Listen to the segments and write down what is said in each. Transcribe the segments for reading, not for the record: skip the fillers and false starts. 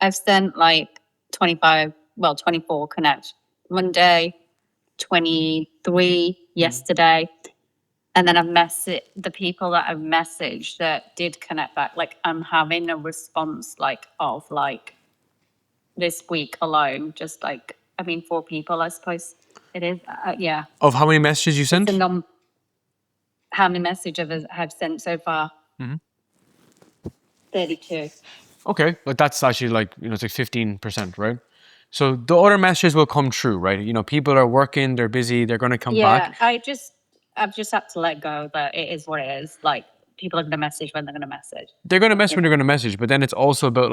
I've sent like 24 connect Monday, 23 yesterday. And then I've messaged the people that I've messaged that did connect back. Like I'm having a response of this week alone, just 4 people, I suppose it is. Yeah. Of how many messages you sent? How many messages I've sent so far? 32. Okay, but that's actually it's like 15%, right? So the other messages will come true, right? People are working, they're busy, they're going to come back. Yeah, I've just had to let go that it is what it is. Like people are going to message when they're going to message. They're going to message when they're going to message, but then it's also about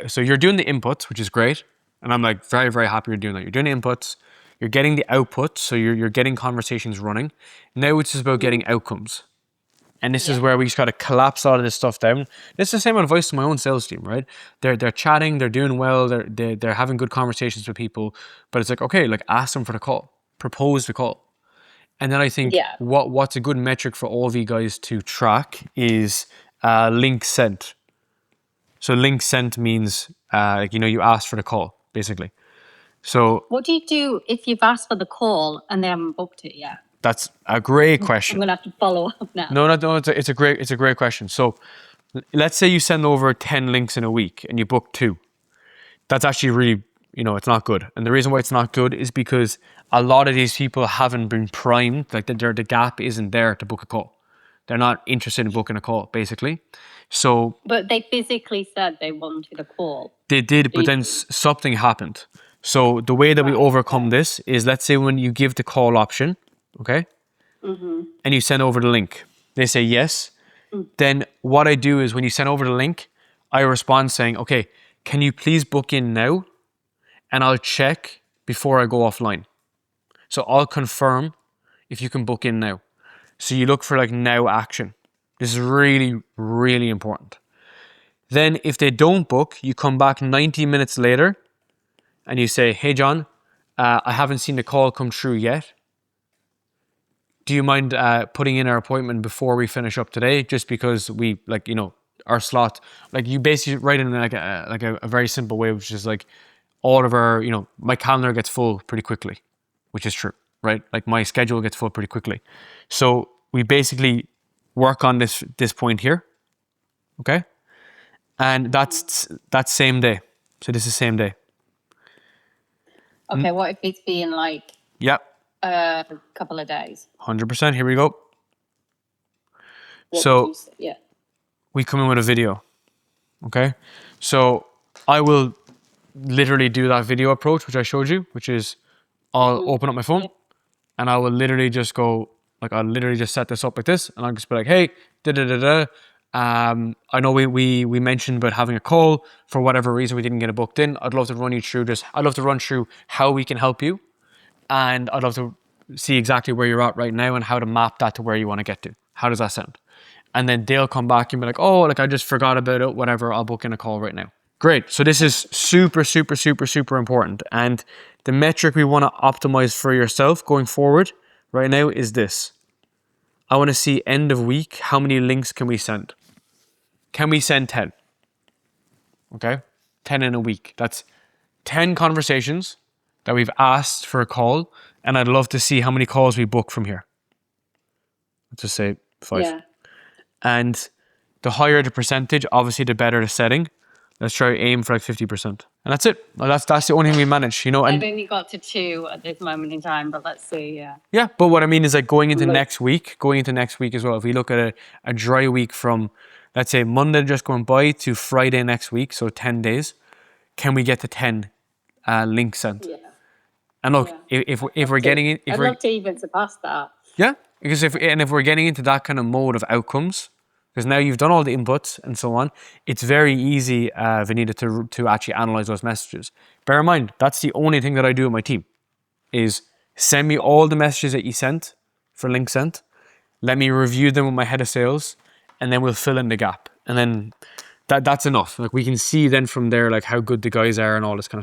so you're doing the inputs, which is great. And I'm very, very happy you're doing that. You're doing the inputs, you're getting the outputs, so you're getting conversations running. Now it's just about getting outcomes. And this is where we just got to collapse all of this stuff down. It's the same advice to my own sales team, right? They're chatting, they're doing well, they're having good conversations with people, but it's okay, ask them for the call, propose the call. And then I think what's a good metric for all of you guys to track is link sent. So link sent means you asked for the call, basically. So what do you do if you've asked for the call and they haven't booked it yet? That's a great question. I'm gonna have to follow up now. No, it's a great question. So let's say you send over 10 links in a week and you book 2. That's actually really, it's not good. And the reason why it's not good is because a lot of these people haven't been primed, the gap isn't there to book a call. They're not interested in booking a call, basically. So, but they physically said they wanted a call. They did, but then something happened. So the way that we overcome this is, let's say when you give the call option, okay? And you send over the link. They say yes. Then what I do is when you send over the link, I respond saying, okay, can you please book in now? And I'll check before I go offline. So I'll confirm if you can book in now. So you look for now action. This is really, really important. Then if they don't book, you come back 90 minutes later and you say, hey, John, I haven't seen the call come through yet. Do you mind putting in our appointment before we finish up today? Just because we our slot, you basically write in a very simple way, which is all of our, my calendar gets full pretty quickly, which is true, right? My schedule gets full pretty quickly. So we basically work on this point here, okay? And that's same day. So this is same day. Okay, what if it's been Yep. A couple of days? 100%. Here we go. We come in with a video. Okay. So I will literally do that video approach, which I showed you, which is I'll open up my phone and I will literally just go, I'll literally just set this up like this. And I'll just be like, hey, I know we mentioned about having a call. For whatever reason, we didn't get it booked in. I'd love to run through how we can help you. And I'd love to see exactly where you're at right now and how to map that to where you want to get to. How does that sound? And then they'll come back and be like, oh, I just forgot about it, whatever, I'll book in a call right now. Great. So this is super, super, super, super important. And the metric we want to optimize for yourself going forward right now is this. I want to see end of week, how many links can we send? Can we send 10? Okay? 10 in a week. That's 10 conversations that we've asked for a call, and I'd love to see how many calls we book from here. Let's just say 5. Yeah. And the higher the percentage, obviously the better the setting. Let's try aim for 50%. And that's it. Well, that's the only thing we manage, And I've only got to 2 at this moment in time, but let's see, yeah. Yeah, but what I mean is going into next week as well, if we look at a dry week from, let's say, Monday just going by to Friday next week, so 10 days, can we get to 10 links sent? Yeah. And look, if we're getting in... I'd love to even surpass that. Yeah, because if we're getting into that kind of mode of outcomes, because now you've done all the inputs and so on, it's very easy, Vanita, to actually analyze those messages. Bear in mind, that's the only thing that I do with my team, is send me all the messages that you sent for link sent, let me review them with my head of sales, and then we'll fill in the gap. And then that's enough. We can see then from there, how good the guys are and all this kind of stuff.